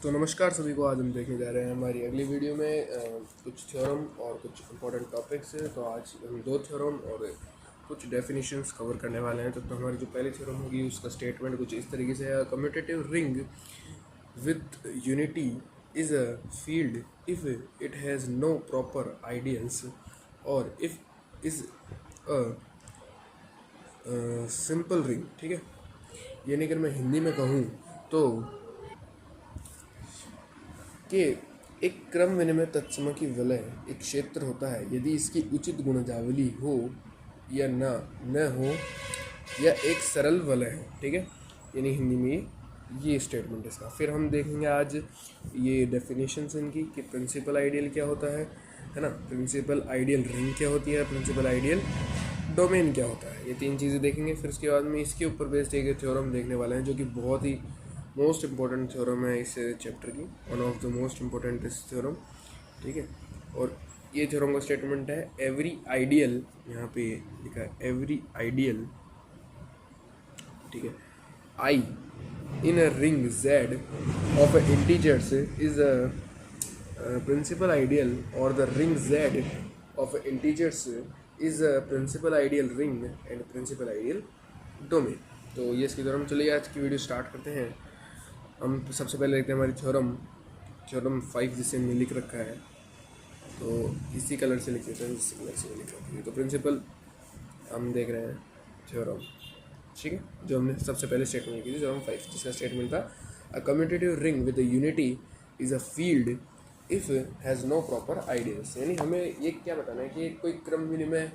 तो नमस्कार सभी को। आज हम देखने जा रहे हैं हमारी अगली वीडियो में कुछ थ्योरम और कुछ इंपॉर्टेंट टॉपिक्स हैं। तो आज हम दो थ्योरम और कुछ डेफिनेशंस कवर करने वाले हैं। तो हमारी जो पहली थ्योरम होगी उसका स्टेटमेंट कुछ इस तरीके से है: commutative ring with unity is a field if it has no proper ideals और if is a simple ring. ठीक है, यानी अगर मैं हिंदी में कहूँ तो कि एक क्रम विनिमय तत्सम की वलय एक क्षेत्र होता है यदि इसकी उचित गुणजावली हो या न हो या एक सरल वलय है। ठीक है, यानी हिंदी में ये स्टेटमेंट है इसका। फिर हम देखेंगे आज ये डेफिनेशंस इनकी कि प्रिंसिपल आइडियल क्या होता है ना, प्रिंसिपल आइडियल रिंग क्या होती है, प्रिंसिपल आइडियल डोमेन क्या होता है। ये तीन चीज़ें देखेंगे। फिर उसके बाद में इसके ऊपर बेस्ड एक थ्योरम देखने वाले हैं जो कि बहुत ही मोस्ट इम्पॉर्टेंट थ्योरम है इस चैप्टर की, one of the most important इस थ्योरम। ठीक है, और ये थ्योरम का स्टेटमेंट है एवरी आइडियल, यहाँ पे लिखा है एवरी आइडियल, ठीक है, I in a ring Z of a integers is a principal ideal or the ring Z of integers is a principal ideal ring and principal ideal domain। तो ये इसकी theorem. चलिए आज की वीडियो स्टार्ट करते हैं। हम सबसे पहले देखते हैं हमारी थ्योरम, थ्योरम 5 जिसे हमने लिख रखा है। तो इसी कलर से लिख लेते हैं जिस कलर से लिख रखी है। तो प्रिंसिपल हम देख रहे हैं थ्योरम, ठीक है, जो हमने सबसे पहले स्टेटमेंट की थी थ्योरम 5, जिसका स्टेटमेंट था a commutative ring with unity is a field if has no proper ideals. यानी हमें ये क्या बताना है कि कोई क्रम विनिमय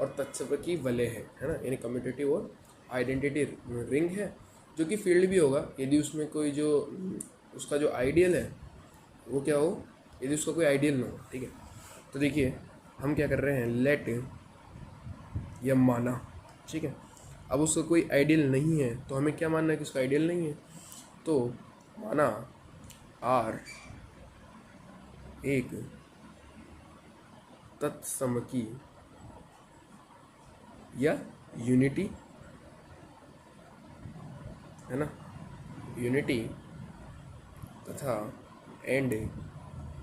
और तत्सम की वलय है ना, यानी कम्यूटेटिव और आइडेंटिटी रिंग है जो कि फील्ड भी होगा यदि उसमें कोई जो उसका जो आइडियल है वो क्या हो, यदि उसका कोई आइडियल ना हो। ठीक है, तो देखिए हम क्या कर रहे हैं, लेट या माना, ठीक है। अब उसका कोई आइडियल नहीं है तो हमें क्या मानना है कि उसका आइडियल नहीं है। तो माना आर एक तत्सम की या यूनिटी है ना, यूनिटी तथा एंड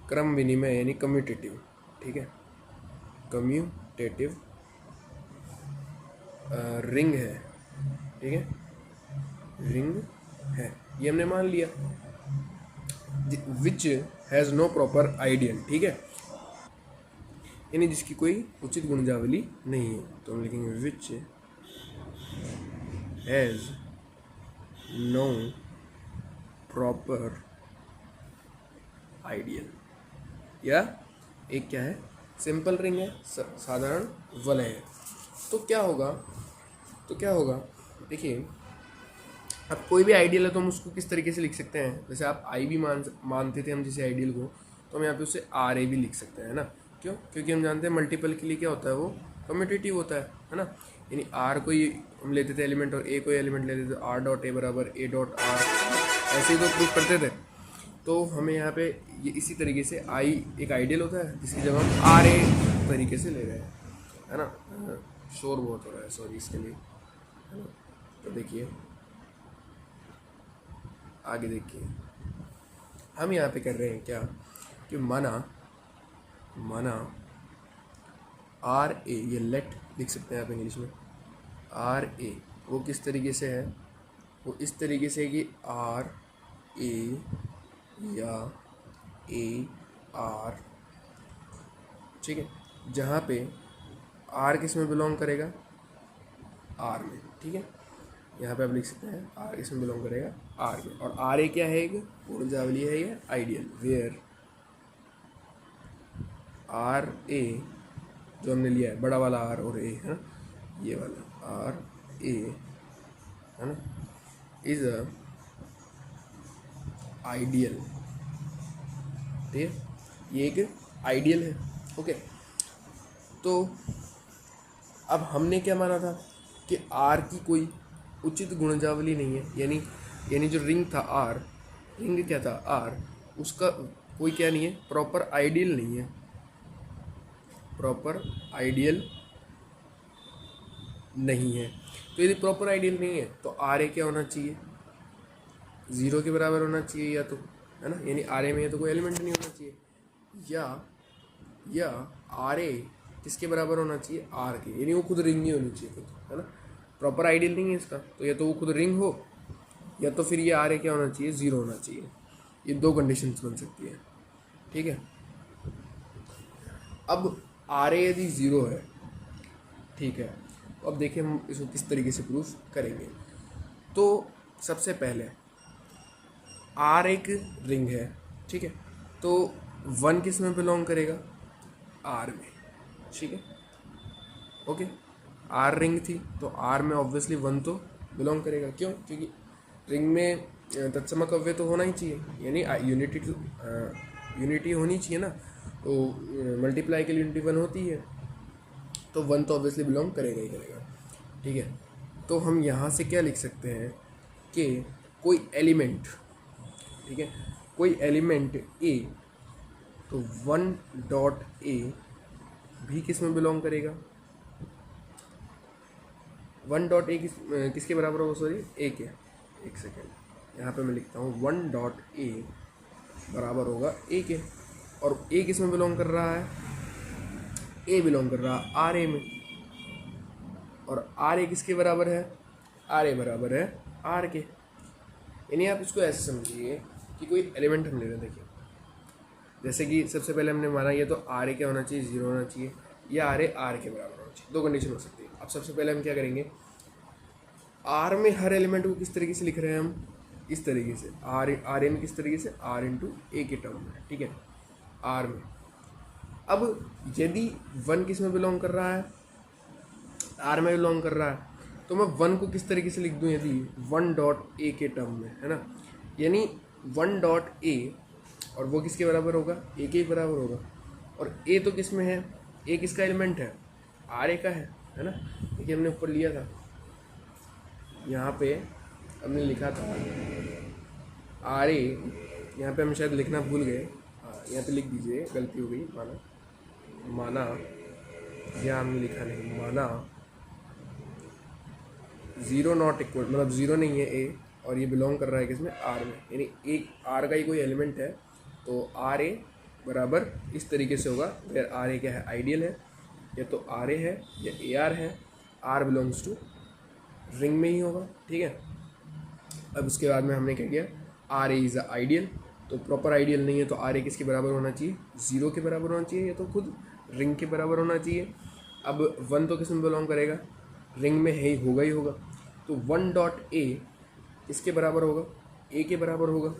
क्रम विनिमय यानी कम्यूटेटिव, ठीक है, कम्यूटेटिव रिंग है, ठीक है, रिंग है, ये हमने मान लिया। Which has no proper ideal, ठीक है, यानी जिसकी कोई उचित गुणजावली नहीं है। तो हम लिखेंगे which has no proper ideal, या एक क्या है, सिंपल रिंग है, साधारण वलय है। तो क्या होगा, तो क्या होगा, देखिए अब कोई भी आइडियल है तो हम उसको किस तरीके से लिख सकते हैं। जैसे आप आई भी मानते थे हम जैसे आइडियल को, तो हम यहाँ पे उससे आर ए भी लिख सकते हैं ना। क्यों? क्योंकि हम जानते हैं मल्टीपल के लिए क्या होता है, वो कम्यूटेटिव होता है ना। यानी आर कोई हम लेते थे एलिमेंट और ए कोई एलिमेंट लेते थे, आर डॉट ए बराबर ए डॉट आर, ऐसे ही तो प्रूफ करते थे। तो हमें यहाँ पे ये इसी तरीके से आई एक आइडियल होता है जिसकी जगह हम आर ए तरीके से ले रहे हैं, है ना। शोर बहुत हो रहा है, सॉरी इसके लिए, है ना। तो देखिए आगे देखिए हम यहाँ पे कर रहे हैं क्या कि माना माना आर ए, ये लेट लिख सकते हैं आप इंग्लिश में, आर ए वो किस तरीके से है, वो इस तरीके से कि आर ए या ए आर, ठीक है, जहाँ पे आर किस में बिलोंग करेगा, आर में, ठीक है। यहाँ पे आप लिख सकते हैं आर किस में बिलोंग करेगा, आर में। और आर ए क्या है, एक गुणजावली है या आइडियल, वेयर आर ए जो हमने लिया है बड़ा वाला आर और ए है ना, ये वाला आर ए है ना, इज अ आइडियल, ठीक है, ये एक आइडियल है। ओके, तो अब हमने क्या माना था कि आर की कोई उचित गुणजावली नहीं है, यानी जो रिंग था आर, रिंग क्या था आर, उसका कोई क्या नहीं है, प्रॉपर आइडियल नहीं है, प्रॉपर आइडियल नहीं है। तो यदि प्रॉपर आइडियल नहीं है तो आर ए क्या होना चाहिए, ज़ीरो के बराबर होना चाहिए या तो, है ना, यानी आर ए में तो कोई एलिमेंट नहीं होना चाहिए, या आर ए किसके बराबर होना चाहिए, आर के, यानी वो खुद रिंग नहीं होनी चाहिए खुद, है ना, प्रॉपर आइडियल नहीं है इसका, तो या तो वो खुद रिंग हो या तो फिर ये आर ए क्या होना चाहिए, ज़ीरो होना चाहिए। ये दो कंडीशंस बन सकती है, ठीक है। अब आर ए यदि ज़ीरो है, ठीक है, तो अब देखिए हम इसको किस तरीके से प्रूफ करेंगे। तो सबसे पहले आर एक रिंग है, ठीक है, तो वन किस में बिलोंग करेगा, आर में, ठीक है, ओके। आर रिंग थी तो आर में ऑब्वियसली वन तो बिलोंग करेगा, क्यों, क्योंकि रिंग में तत्समक अव्यय तो होना ही चाहिए, यानी यूनिटी होनी चाहिए ना, तो मल्टीप्लाई के लिए यूनिटी वन होती है, तो वन तो ऑब्वियसली बिलोंग करेगा ही करेगा, ठीक है। तो हम यहाँ से क्या लिख सकते हैं कि कोई एलिमेंट, ठीक है, कोई एलिमेंट ए, तो वन डॉट ए भी किस में बिलोंग करेगा, वन डॉट ए किसके बराबर होगा, सॉरी ए के, एक सेकेंड, यहाँ पे मैं लिखता हूँ वन डॉट ए बराबर होगा ए के, और ए किस में बिलोंग कर रहा है, ए बिलोंग कर रहा है आर ए में, और आर ए किसके बराबर है, आर ए बराबर है आर के, यानी आप इसको ऐसे समझिए कि कोई एलिमेंट हम ले रहे हैं, देखिए जैसे कि सबसे पहले हमने माना ये तो आर ए क्या होना चाहिए, ज़ीरो होना चाहिए, या आर ए आर के बराबर होना चाहिए, दो कंडीशन हो सकती है। अब सबसे पहले हम क्या करेंगे, आर में हर एलिमेंट को किस तरीके से लिख रहे हैं हम, इस तरीके से, आर ए में किस तरीके से, आर इंटू ए के टर्म में, ठीक है, आर में। अब यदि वन किस में बिलोंग कर रहा है, आर में बिलोंग कर रहा है, तो मैं वन को किस तरीके से लिख दूं, यदि वन डॉट ए के टर्म में, है ना, यानी वन डॉट ए, और वो किसके बराबर होगा, ए के बराबर होगा, और ए तो किस में है, ए किसका एलिमेंट है, आर ए का है ना, देखिए हमने ऊपर लिया था, यहाँ पे हमने लिखा था आर ए, यहाँ पे हम शायद लिखना भूल गए, यहाँ पे लिख दीजिए, गलती हो गई, माना या हमने लिखा नहीं, माना ज़ीरो नॉट इक्वल, मतलब ज़ीरो नहीं है ए, और ये बिलोंग कर रहा है किसमें, आर में, यानी एक आर का ही कोई एलिमेंट है, तो आर ए बराबर इस तरीके से होगा, वेयर आर ए क्या है, आइडियल है, या तो आर ए है या ए आर है, आर बिलोंग्स टू रिंग में ही होगा, ठीक है। अब उसके बाद में हमने क्या किया, R A is a ideal, तो प्रॉपर आइडियल नहीं है तो आर ए किसके बराबर होना चाहिए, ज़ीरो के बराबर होना चाहिए, या तो खुद रिंग के बराबर होना चाहिए। अब वन तो किस में बिलोंग करेगा, रिंग में है, होगा ही होगा, तो वन डॉट ए किसके बराबर होगा, ए के बराबर होगा,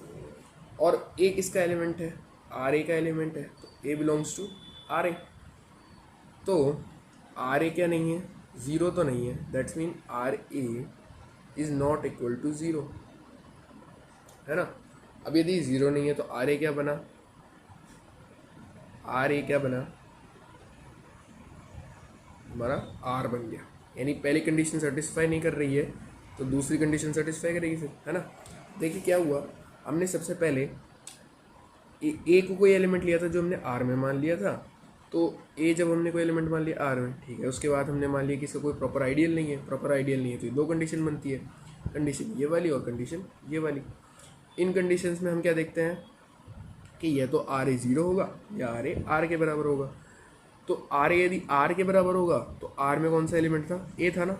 और ए किसका एलिमेंट है, आर ए का एलिमेंट है, तो ए बिलोंग्स टू आर ए, तो आर ए क्या नहीं है, ज़ीरो तो नहीं है, that's mean R A is not equal to zero, है ना। अब यदि ज़ीरो नहीं है तो आर ए क्या बना, आर ए क्या बना, हमारा आर बन गया, यानी पहली कंडीशन सेटिस्फाई नहीं कर रही है तो दूसरी कंडीशन सेटिस्फाई करेगी फिर, है ना। देखिए क्या हुआ, हमने सबसे पहले ए को कोई एलिमेंट लिया था जो हमने आर में मान लिया था, तो ए जब हमने कोई एलिमेंट मान लिया आर में, ठीक है, उसके बाद हमने मान लिया कि इसका कोई प्रॉपर आइडियल नहीं है, प्रॉपर आइडियल नहीं है तो ये दो कंडीशन बनती है, कंडीशन ये वाली और कंडीशन ये वाली। इन कंडीशंस में हम क्या देखते हैं कि यह तो आर ए ज़ीरो होगा या आर ए आर के बराबर होगा, तो आर ए यदि आर के बराबर होगा तो आर में कौन सा एलिमेंट था, ए था ना,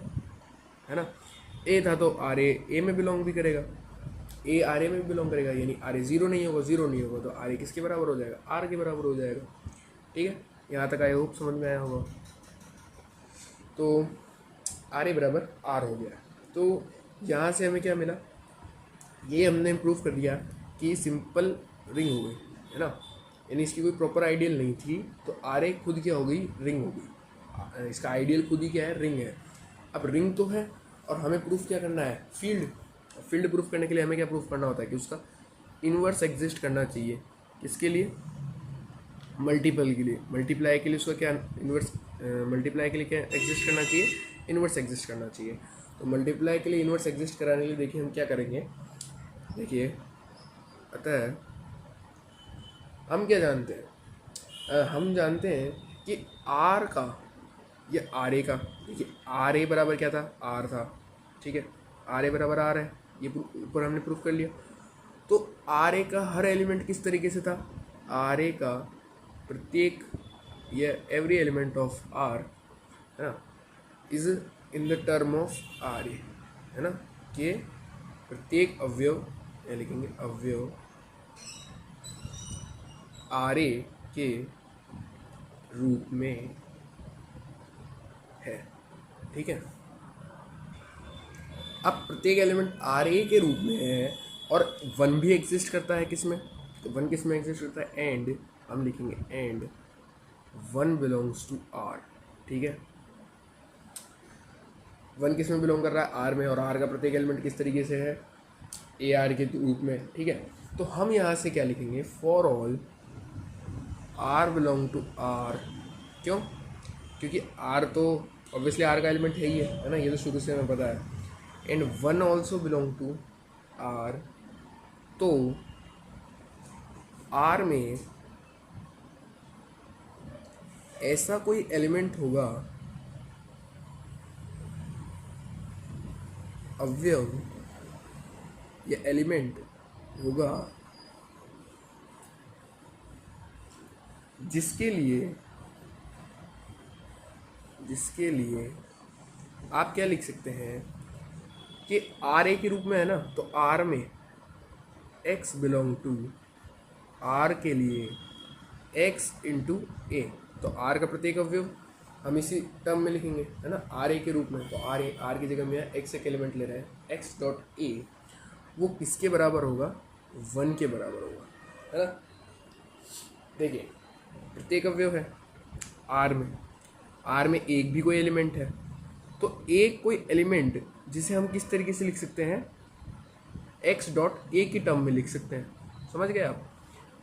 है ना, ए था, तो आर ए में बिलोंग भी करेगा, ए आर ए में भी बिलोंग करेगा, यानी आर ए ज़ीरो नहीं होगा, ज़ीरो नहीं होगा तो आर ए किसके बराबर हो जाएगा, आर के बराबर हो जाएगा, ठीक है। यहाँ तक आई होप समझ में आया होगा। तो आर ए बराबर आर हो गया, तो यहाँ से हमें क्या मिला, ये हमने प्रूफ कर दिया कि सिंपल रिंग हो गई, है ना, यानी इसकी कोई प्रॉपर आइडियल नहीं थी, तो आर ए खुद क्या हो गई, रिंग हो गई, इसका आइडियल खुद ही क्या है, रिंग है। अब रिंग तो है और हमें प्रूफ क्या करना है, फील्ड प्रूफ करने के लिए हमें क्या प्रूफ करना होता है कि उसका इन्वर्स एग्जिस्ट करना चाहिए, किसके लिए, मल्टीपल के लिए, मल्टीप्लाई के लिए उसका क्या इन्वर्स, मल्टीप्लाई के लिए क्या एग्जिस्ट करना चाहिए, इन्वर्स एग्जिस्ट करना चाहिए। तो मल्टीप्लाई के लिए इन्वर्स एग्जिस्ट कराने के लिए देखिए हम क्या करेंगे, देखिए अतः हम क्या जानते हैं, हम जानते हैं कि आर का या आर ए का, देखिए आर ए बराबर क्या था, आर था, ठीक है, आर ए बराबर आर है, ये ऊपर हमने प्रूफ कर लिया। तो आर ए का हर एलिमेंट किस तरीके से था, आर ए का प्रत्येक या एवरी एलिमेंट ऑफ आर है ना is in the term of R A, है ना, कि प्रत्येक अवयव या लिखेंगे अवयव आर ए के रूप में है, ठीक है। अब प्रत्येक एलिमेंट आर ए के रूप में है और वन भी एग्जिस्ट करता है, किसमें, तो वन किस में एग्जिस्ट करता है, एंड हम लिखेंगे and one belongs to R, ठीक है। वन किस में बिलोंग कर रहा है, आर में, और आर का प्रत्येक एलिमेंट किस तरीके से है, ए आर के रूप में, ठीक है। तो हम यहाँ से क्या लिखेंगे, for all R belong to R, क्यों, क्योंकि आर तो ऑब्वियसली आर का एलिमेंट है ना, ये तो शुरू से हमें पता है, and one also belong to R, तो आर में ऐसा कोई एलिमेंट होगा, अवयव या एलिमेंट होगा जिसके लिए आप क्या लिख सकते हैं कि आर ए के रूप में है ना, तो आर में x बिलोंग टू आर के लिए x इंटू ए, तो आर का प्रत्येक अवयव हम इसी टर्म में लिखेंगे, है ना, आर ए के रूप में, तो आर ए, आर की जगह में x एक एलिमेंट ले रहे हैं, x डॉट ए, वो किसके बराबर होगा, वन के बराबर होगा, है ना। देखिए प्रत्येक अवयव है आर में एक भी कोई एलिमेंट है, तो एक कोई एलिमेंट जिसे हम किस तरीके से लिख सकते हैं, x डॉट ए की टर्म में लिख सकते हैं, समझ गए आप।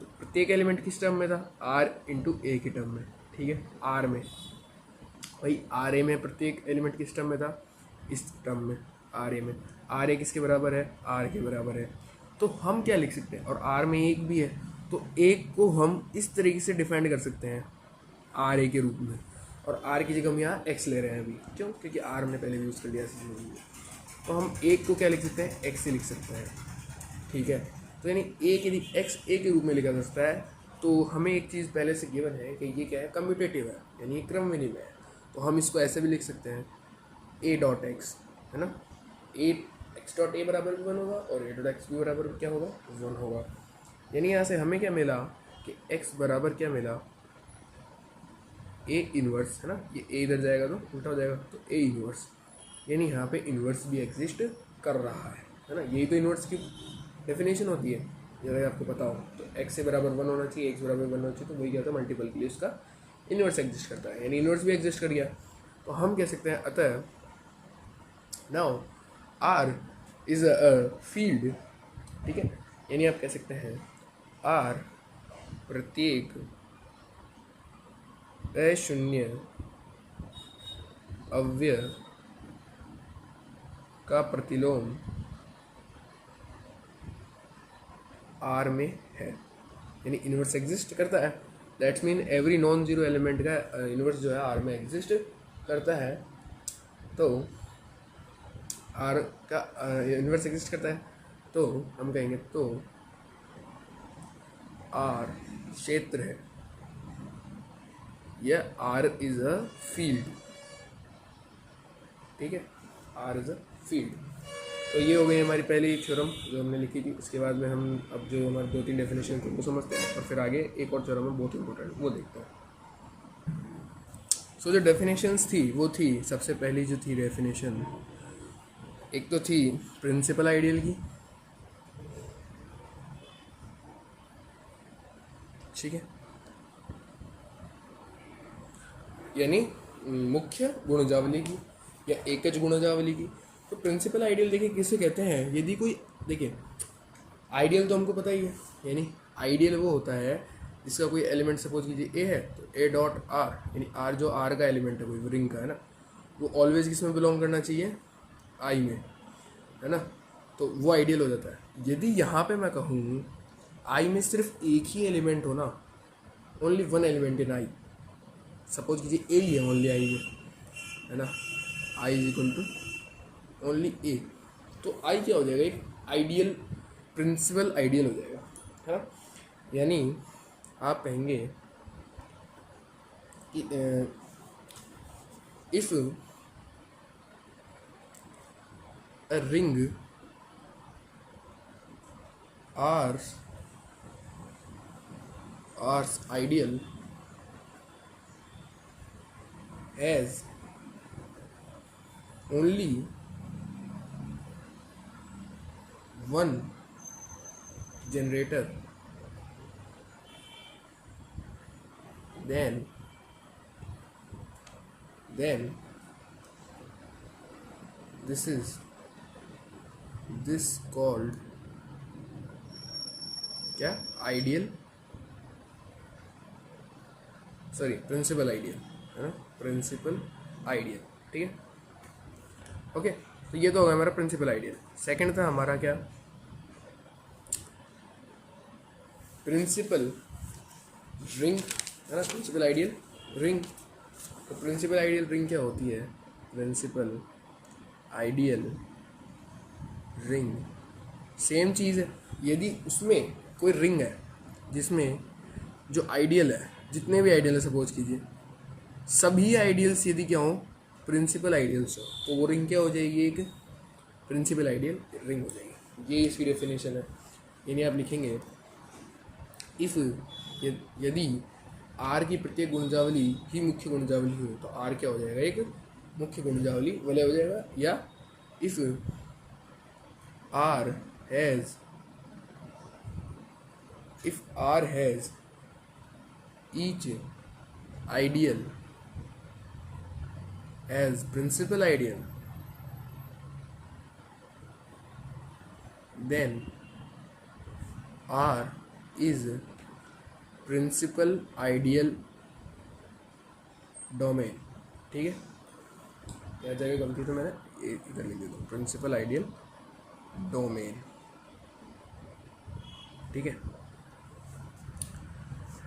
तो प्रत्येक एलिमेंट किस टर्म में था, r इंटू ए की टर्म में, ठीक है, आर में, भाई आर ए में प्रत्येक एलिमेंट किस टर्म में था, इस टर्म में, आर ए में, आर ए किसके बराबर है, आर के बराबर है, तो हम क्या लिख सकते हैं, और आर में एक भी है, तो एक को हम इस तरीके से डिफाइन कर सकते हैं आर ए के रूप में, और आर की जगह हम यहाँ एक्स ले रहे हैं अभी, क्यों, क्योंकि आर हमने पहले यूज़ कर लिया है, तो हम एक को क्या लिख सकते हैं, एक्स से लिख सकते हैं, ठीक है। तो यानी एक यदि एक्स ए के रूप में लिखा जा सकता है, तो हमें एक चीज़ पहले से गिवन है कि ये क्या है, कम्यूटेटिव है, यानी ये क्रम विनिमय है, तो हम इसको ऐसे भी लिख सकते हैं ए डॉट एक्स, है ना, ए एक्स डॉट ए बराबर भी वन होगा और ए डॉट एक्स भी बराबर क्या होगा, वन होगा। यानी यहाँ से हमें क्या मिला कि x बराबर क्या मिला, ए इनवर्स, है ना, ये ए इधर जाएगा तो उल्टा हो जाएगा, तो ए इनवर्स, यानी यहाँ पे इनवर्स भी एग्जिस्ट कर रहा है ना, यही तो इनवर्स की डेफिनेशन होती है, अगर आपको पता हो, तो x से बराबर वन होना चाहिए, x बराबर वन होना चाहिए, तो वही क्या होता है, मल्टीपल के लिए उसका इनवर्स एग्जिस्ट करता है, यानी इनवर्स भी एग्जिस्ट कर गया, तो हम कह सकते हैं अतः now R is a field, ठीक है, यानी आप कह सकते हैं R प्रत्येक अशून्य अव्यय का प्रतिलोम R में है, यानी इनवर्स एग्जिस्ट करता है, that's mean every non zero element का इनवर्स जो है R में एग्जिस्ट करता है, तो R का इनवर्स एग्जिस्ट करता है, तो हम कहेंगे तो R क्षेत्र है या R इज अ फील्ड, ठीक है, R इज अ फील्ड। तो ये हो गई हमारी पहली थ्योरम जो हमने लिखी थी। इसके बाद में हम अब जो हमारे दो तीन डेफिनेशन थे वो समझते हैं और फिर आगे एक और थ्योरम है बहुत इंपॉर्टेंट, वो देखते हैं। सो जो डेफिनेशंस थी वो थी, सबसे पहली जो थी डेफिनेशन, एक तो थी प्रिंसिपल आइडियल की, ठीक है, यानी मुख्य गुणजावली की या एकज गुणजावली की। तो प्रिंसिपल आइडियल देखिए किसे कहते हैं, यदि कोई, देखिए आइडियल तो हमको पता ही है, यानी आइडियल वो होता है जिसका कोई एलिमेंट सपोज कीजिए ए है, तो ए डॉट आर, यानी आर जो आर का एलिमेंट है कोई रिंग का, है ना, वो ऑलवेज किस में बिलोंग करना चाहिए, आई में, है ना, तो वो आइडियल हो जाता है। यदि यहाँ पे मैं कहूँ आई में सिर्फ एक ही एलिमेंट हो ना, only one element in I, suppose कीजिए ए ही है ओनली आई में, है ना, I is equal to only ए, तो आई क्या हो जाएगा, एक आइडियल, प्रिंसिपल आइडियल हो जाएगा, है ना। यानी आप कहेंगे कि if a ring R ideal has only one generator, then this called क्या, आइडियल, सॉरी प्रिंसिपल आइडियल, है ना, प्रिंसिपल आइडियल। ठीक है, ओके। तो ये तो होगा हमारा प्रिंसिपल आइडियल। सेकंड था हमारा क्या, प्रिंसिपल रिंग, है ना, प्रिंसिपल आइडियल रिंग। तो प्रिंसिपल आइडियल रिंग क्या होती है, प्रिंसिपल आइडियल रिंग सेम चीज़ है। यदि उसमें कोई रिंग है जिसमें जो आइडियल है, जितने भी आइडियल है सपोज कीजिए, सभी आइडियल्स यदि क्या हो, प्रिंसिपल आइडियल्स हो, तो वो रिंग क्या हो जाएगी, एक प्रिंसिपल आइडियल रिंग हो जाएगी। ये इसकी डेफिनेशन है। यानी आप लिखेंगे इफ़ यदि आर की प्रत्येक गुणजावली ही मुख्य गुणजावली हो तो आर क्या हो जाएगा, एक मुख्य गुणजावली वलय हो जाएगा। या if R has each ideal as principal ideal, then R is principal ideal domain। ठीक है, क्या जगह गलती तो मैंने इधर लिख देता हूँ, प्रिंसिपल आइडियल डोमेन। ठीक है,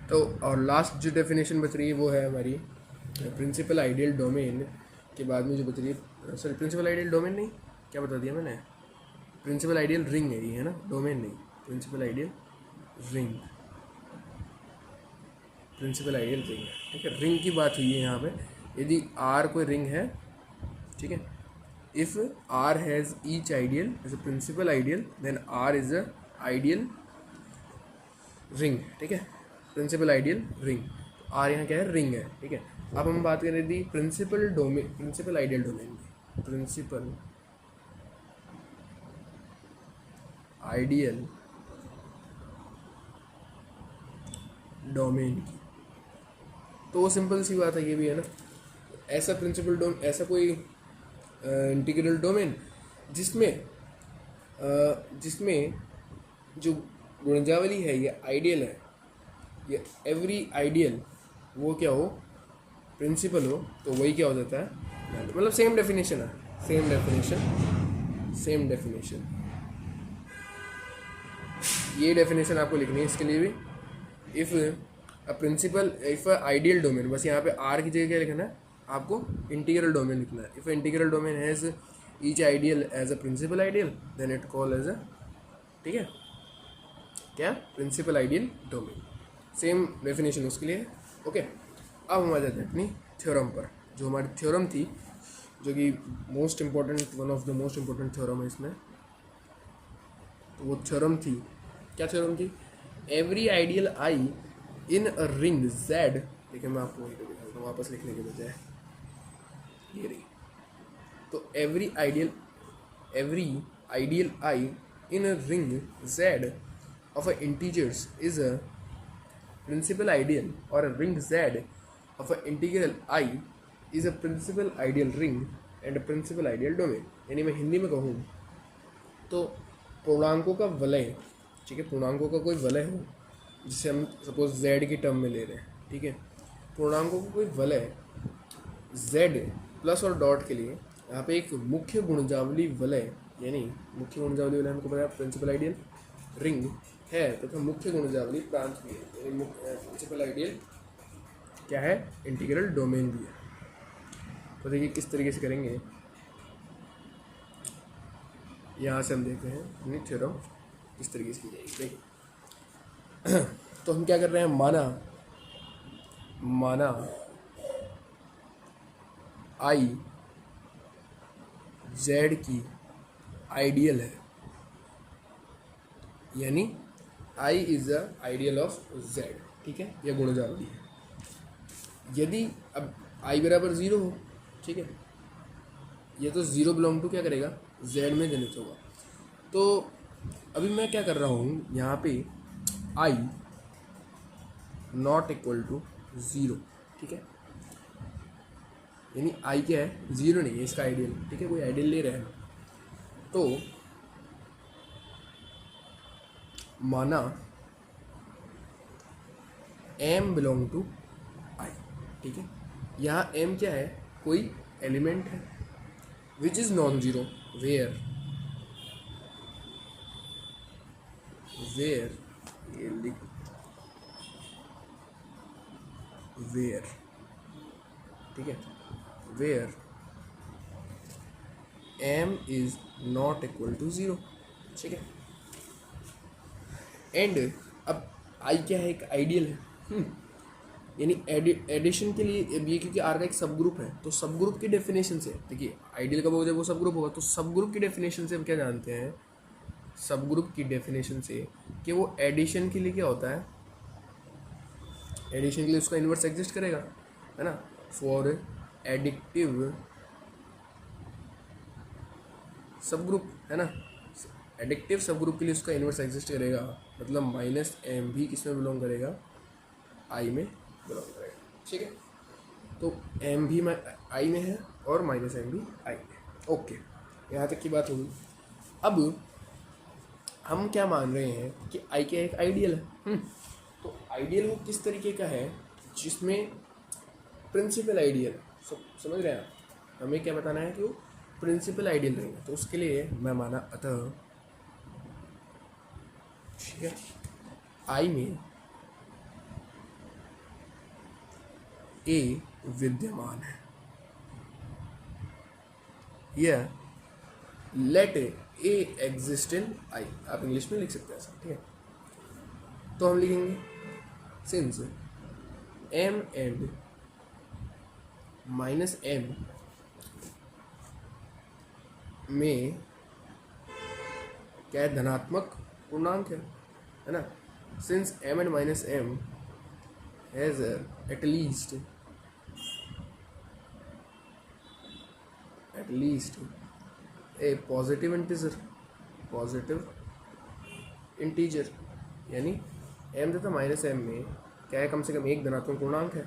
तो और लास्ट जो डेफिनेशन बच रही है वो है हमारी प्रिंसिपल आइडियल डोमेन के बाद में जो बच रही है, सॉरी प्रिंसिपल आइडियल डोमेन नहीं, क्या बता दिया मैंने, प्रिंसिपल आइडियल रिंग है ये, है ना, डोमेन नहीं, principal ideal ring, principal ideal ring है। ठीक है, रिंग की बात हुई है यहाँ पे। यदि आर कोई रिंग है, ठीक है, if R has each ideal as a principal ideal, then R is a ideal ring। ठीक है, प्रिंसिपल आइडियल रिंग, R यहाँ क्या है, रिंग है। ठीक है, अब हम बात कर रहे थे principal domain, principal ideal domain की, प्रिंसिपल आइडियल डोमेन की। तो वो सिंपल सी बात है, ये भी है ना, ऐसा प्रिंसिपल डोमेन, ऐसा कोई इंटीग्रल डोमेन जिसमें जो गुणजावली है ये आइडियल है, ये एवरी आइडियल वो क्या हो, प्रिंसिपल हो, तो वही क्या हो जाता है, मतलब सेम डेफिनेशन है, सेम डेफिनेशन। ये डेफिनेशन आपको लिखनी है इसके लिए भी। इफ़ आइडियल डोमेन, बस यहाँ पे आर की जगह क्या लिखना है आपको, इंटीग्रल डोमेन लिखना है। If integral domain has each ideal as a principal ideal, then it call as a, ठीक है, क्या, principal ideal domain. Same definition उसके लिए। ओके, अब हम आ जाते हैं अपनी थ्योरम पर। जो हमारी थ्योरम थी, जो कि most important, one of the most important theorem है इसमें, तो वो थ्योरम थी, क्या थ्योरम थी, every ideal I in a ring Z. देखिए मैं आपको वही कर दिखाता हूँ वापस लिखने के बजाय, ये रही। तो every ideal I in a ring Z of a integers is a principal ideal, or a ring z of a integral I is a principal ideal ring and a principal ideal domain। यानी मैं हिंदी में कहूँ तो पूर्णांकों का वलय, ठीक है, पूर्णांकों का कोई वलय हो, जिसे हम सपोज z की टर्म में ले रहे हैं, ठीक है, पूर्णांकों का कोई वलय z प्लस और डॉट के लिए यहाँ पे एक मुख्य गुणजावली वलय, यानी मुख्य गुणजावली वलय हमको पता है प्रिंसिपल आइडियल रिंग है, तो मुख्य गुणजावली प्रांत भी है, प्रिंसिपल आइडियल क्या है, इंटीग्रल डोमेन भी है। तो देखिए किस तरीके से करेंगे, यहाँ से हम देखते हैं अपनी थ्योरम किस तरीके से की जाएगी। देखिए तो हम क्या कर रहे हैं, माना आई जेड की आइडियल है, यानी I is the ideal of Z, ठीक है, यह गुणजावली है। यदि अब आई बराबर 0 हो, ठीक है, ये तो 0 बिलोंग टू क्या करेगा, जेड में जनित होगा। तो अभी मैं क्या कर रहा हूँ यहाँ पे, आई नॉट इक्वल टू 0, ठीक है, यानी आई क्या है, 0 नहीं है, इसका आइडियल, ठीक है, कोई आइडियल ले रहे हैं। तो माना एम बिलोंग टू आई, ठीक है, यहाँ एम क्या है, कोई एलिमेंट है which is non zero, where ये लिख, वेयर, ठीक है, where M is not equal to 0, ठीक है। एंड अब आई क्या है, एक आइडियल है, यानी एडिशन के लिए ये क्योंकि आर का एक सब ग्रुप है, तो सब ग्रुप की डेफिनेशन से, देखिए आइडियल कब होगा, जब वो सब ग्रुप होगा, तो सब ग्रुप की डेफिनेशन से हम क्या जानते हैं, सब ग्रुप की डेफिनेशन से कि वो एडिशन के लिए क्या होता है, एडिशन के लिए उसका इन्वर्स एग्जिस्ट करेगा, है ना, फॉर एडिक्टिव सब ग्रुप, है ना, एडिक्टिव सब ग्रुप के लिए उसका इन्वर्स एग्जिस्ट करेगा, मतलब माइनस एम भी किस में बिलोंग करेगा, आई में बिलोंग करेगा, ठीक है। तो एम भी आई में है और माइनस एम भी आई में, ओके, यहाँ तक की बात होगी। अब हम क्या मान रहे हैं कि आई क्या एक आइडियल है, तो आइडियल वो किस तरीके का है, जिसमें प्रिंसिपल आइडियल, समझ रहे हैं आप, हमें क्या बताना है कि वो प्रिंसिपल आइडियल रहेगा। तो उसके लिए मैं माना अतः, ठीक है, आई में ए विद्यमान है, या लेट ए एग्जिस्ट इन आई, आप इंग्लिश में लिख सकते हैं ऐसा, ठीक है। तो हम लिखेंगे since M and minus M में क्या है, धनात्मक पूर्णांक है ना, since M and minus M has at least a positive integer, यानी एम तथा माइनस एम में क्या है, कम से कम एक धनात्मक पूर्णांक है।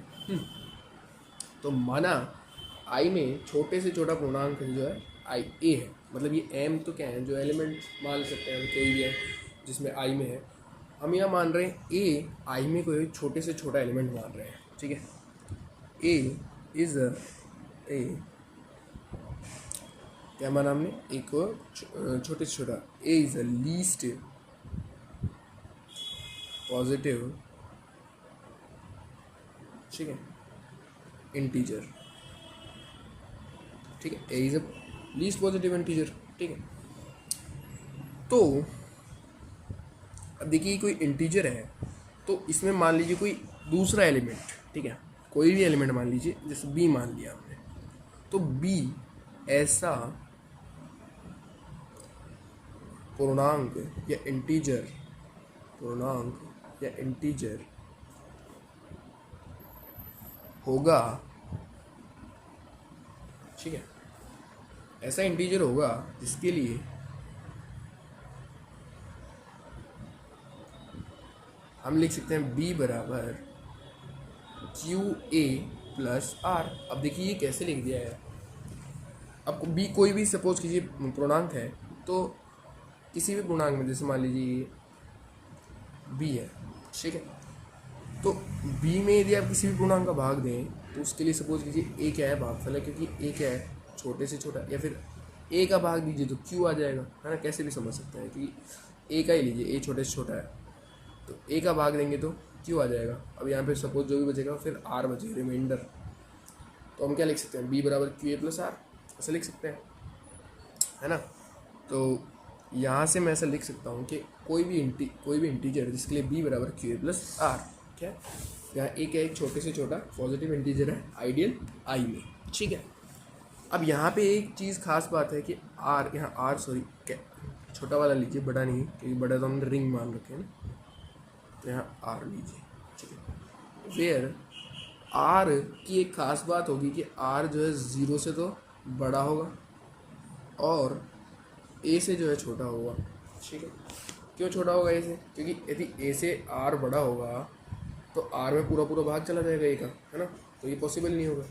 तो माना आई में छोटे से छोटा पूर्णांक जो है आई ए है, मतलब ये एम तो क्या है, जो एलिमेंट मान सकते हैं कोई भी है जिसमें आई में है, हम यह मान रहे हैं ए आई में कोई छोटे से छोटा एलिमेंट मान रहे हैं, ठीक है। ए इज ए, क्या माना हमने, एक छोटे से छोटा, A is a least positive, ठीक है, इंटीजर, ठीक है, A is a least positive integer, ठीक है। तो अब देखिए कोई इंटीजर है, तो इसमें मान लीजिए कोई दूसरा एलिमेंट, ठीक है, कोई भी एलिमेंट मान लीजिए, जैसे बी मान लिया हमने, तो बी ऐसा पूर्णांक या इंटीजर होगा, ठीक है, ऐसा इंटीजर होगा जिसके लिए हम लिख सकते हैं b बराबर क्यू ए प्लस आर। अब देखिए ये कैसे लिख दिया है, अब b कोई भी सपोज कीजिए पूर्णांक है, तो किसी भी पूर्णांक में, जैसे मान लीजिए b है, ठीक है, तो b में यदि आप किसी भी पूर्णांक का भाग दें, तो उसके लिए सपोज कीजिए a क्या है, भागफल है, क्योंकि a क्या है, छोटे से छोटा, या फिर a का भाग दीजिए तो q आ जाएगा, है ना, कैसे भी समझ सकते हैं कि a का ही लीजिए, a छोटे से छोटा है, तो a का भाग देंगे तो q आ जाएगा। अब यहाँ पे सपोज जो भी बचेगा फिर r बचेगा रिमाइंडर, तो हम क्या लिख सकते हैं, b बराबर क्यू ए प्लस आर, ऐसा लिख सकते हैं, है ना। तो यहाँ से मैं ऐसा लिख सकता हूँ कि कोई भी इंटीजर जिसके लिए b बराबर क्यू ए प्लस आर, क्या है, यहाँ एक छोटे से छोटा पॉजिटिव इंटीजर है आइडियल आई में, ठीक है। अब यहाँ पे एक चीज़ खास बात है कि आर, यहाँ आर सॉरी क्या, छोटा वाला लीजिए, बड़ा नहीं, क्योंकि बड़ा तो हमने रिंग मान रखे हैं ना, तो यहाँ आर लीजिए, ठीक है। वेयर आर की एक खास बात होगी कि आर जो है 0 से तो बड़ा होगा और ए से जो है छोटा होगा, ठीक है। क्यों छोटा होगा ए से? क्योंकि यदि ए से आर बड़ा होगा तो आर में पूरा पूरा भाग चला जाएगा ए का, है ना, तो ये पॉसिबल नहीं होगा।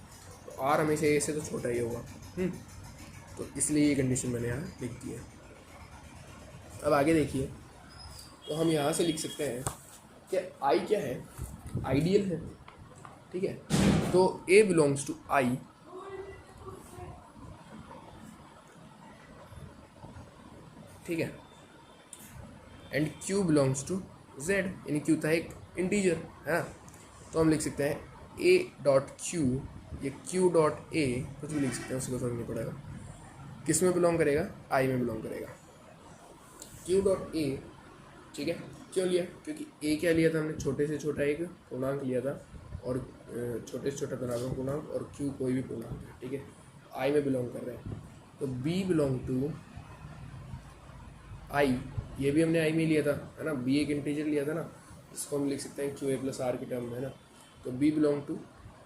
तो आर हमेशा ए से तो छोटा ही होगा, तो इसलिए ये कंडीशन मैंने यहाँ लिख दी है। अब आगे देखिए, तो हम यहाँ से लिख सकते हैं कि आई क्या है, आइडियल है, ठीक है। तो ए बिलोंग्स टू आई, ठीक है, and Q belongs to Z, यानी क्यू था एक इंटीजर, है ना। तो हम लिख सकते हैं ए डॉट क्यू या क्यू डॉट ए, कुछ भी लिख सकते हैं, उसको फर्क नहीं पड़ेगा, किस में बिलोंग करेगा, आई में बिलोंग करेगा। क्यू डॉट ए, ठीक है, क्यों लिया? क्योंकि ए क्या लिया था हमने, छोटे से छोटा एक पूर्णांक लिया था, और छोटे से छोटा धनात्मक पूर्णांक, और क्यू कोई भी पूर्णांक है, ठीक है, आई में बिलोंग कर रहे हैं। तो बी बिलोंग टू आई, ये भी हमने आई में लिया था, है ना, बी एक इंटीजर लिया था ना, इसको हम लिख सकते हैं क्यू ए प्लस आर की टर्म में, है ना। तो B belong to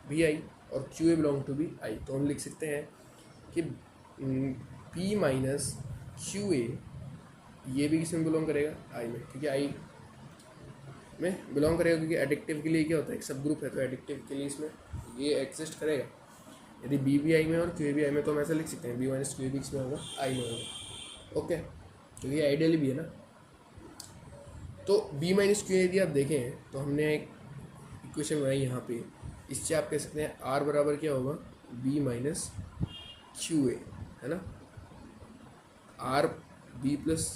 B I और Q A belong to B I, तो हम लिख सकते हैं कि बी माइनस क्यू ए, ये भी किसमें बिलोंग करेगा, आई में, क्योंकि आई में बिलोंग करेगा, क्योंकि एडिक्टिव के लिए क्या होता है, एक सब ग्रुप है, तो एडिक्टिव के लिए इसमें ये एग्जिस्ट करेगा। यदि बी भी आई में और क्यू ए भी आई में, तो हम ऐसा लिख सकते हैं बी माइनस क्यू ए भी किसमें होगा, आई में होगा, ओके, क्योंकि ये आइडियल भी है ना। तो बी माइनस क्यू यदि आप देखें तो हमने एक इक्वेशन बनाई यहाँ पे, इससे आप कह सकते हैं आर बराबर क्या होगा, बी माइनस क्यू ए, है ना, आर बी प्लस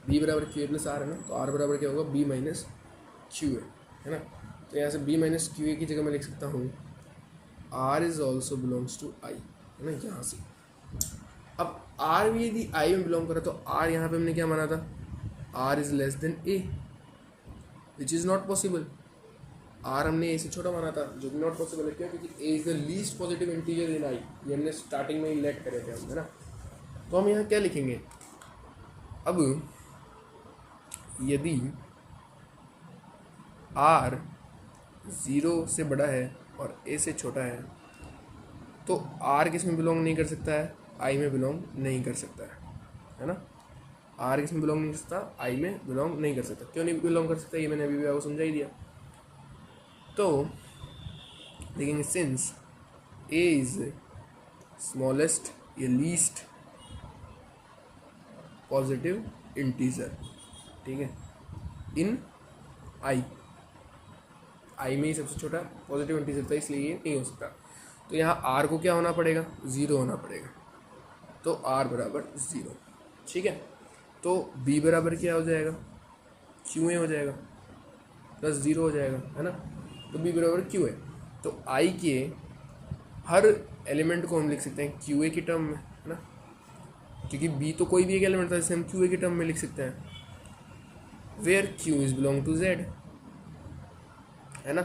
बी बराबर क्यू ए प्लस आर है ना, तो आर बराबर क्या होगा, बी माइनस क्यू ए, है ना। तो यहाँ से बी माइनस क्यू ए की जगह मैं लिख सकता हूँ R is also belongs to I, है ना, यहाँ से। अब आर भी यदि आई में बिलोंग करे तो आर यहाँ पे हमने क्या माना था, R is less than A, which is not possible. R हमने ए से छोटा माना था, जो कि नॉट पॉसिबल है, क्यों? क्योंकि A is the least positive integer in I, ये हमने स्टार्टिंग में ही लेट करे थे हम, है ना। तो हम यहाँ क्या लिखेंगे, अब यदि आर 0 से बड़ा है और ए से छोटा है, तो आर किस में बिलोंग नहीं कर सकता है, आई में बिलोंग नहीं कर सकता है ना। आर किस में बिलोंग नहीं कर सकता, आई में बिलोंग नहीं कर सकता। क्यों नहीं बिलोंग कर सकता, ये मैंने अभी भी आपको समझा ही दिया। तो देखेंगे, सिंस ए इज स्मॉलेस्ट या लीस्ट पॉजिटिव इंटीजर, ठीक है, इन आई में ही सबसे छोटा पॉजिटिव इंटीजर था, इसलिए ये नहीं हो सकता। तो यहाँ आर को क्या होना पड़ेगा, 0 होना पड़ेगा, तो आर बराबर 0, ठीक है। तो बी बराबर क्या हो जाएगा, क्यू ए हो जाएगा, प्लस 0 हो जाएगा, है ना। तो बी बराबर क्यू ए, तो आई के हर एलिमेंट को हम लिख सकते हैं क्यू ए की टर्म में, है ना, क्योंकि बी तो कोई भी एक एलिमेंट था जिसे हम क्यू ए की टर्म में लिख सकते हैं, where Q is belong to Z, है ना।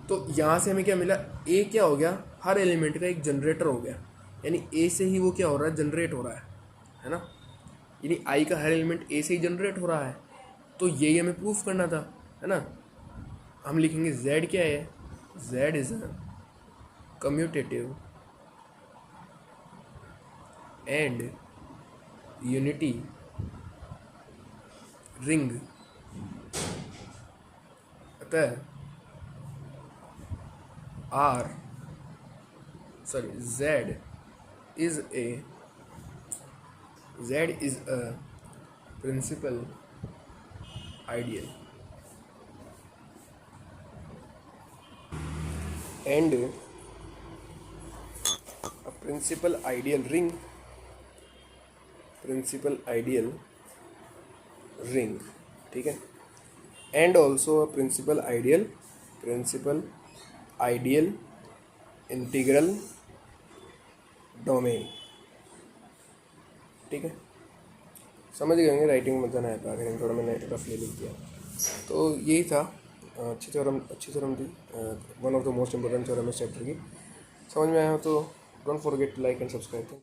तो यहाँ से हमें क्या मिला, ए क्या हो गया, हर एलिमेंट का एक जनरेटर हो गया, यानी ए से ही वो क्या हो रहा है, जनरेट हो रहा है ना, यानी आई का हर एलिमेंट ए से ही जनरेट हो रहा है। तो यही हमें प्रूफ करना था, है ना। हम लिखेंगे जेड क्या है, Z is a commutative and unity ring, अतः Z is a principal ideal and a principal ideal ring, ठीक है, and also a principal ideal integral domain, ठीक है। समझ गए होंगे, राइटिंग मजा नहीं आता, अगर थोड़ा मैंने रफली लिख दिया। तो यही था, अच्छी थ्योरम थी, one of the most important theorem इस चैप्टर की। समझ में आया हो तो don't forget to like and subscribe.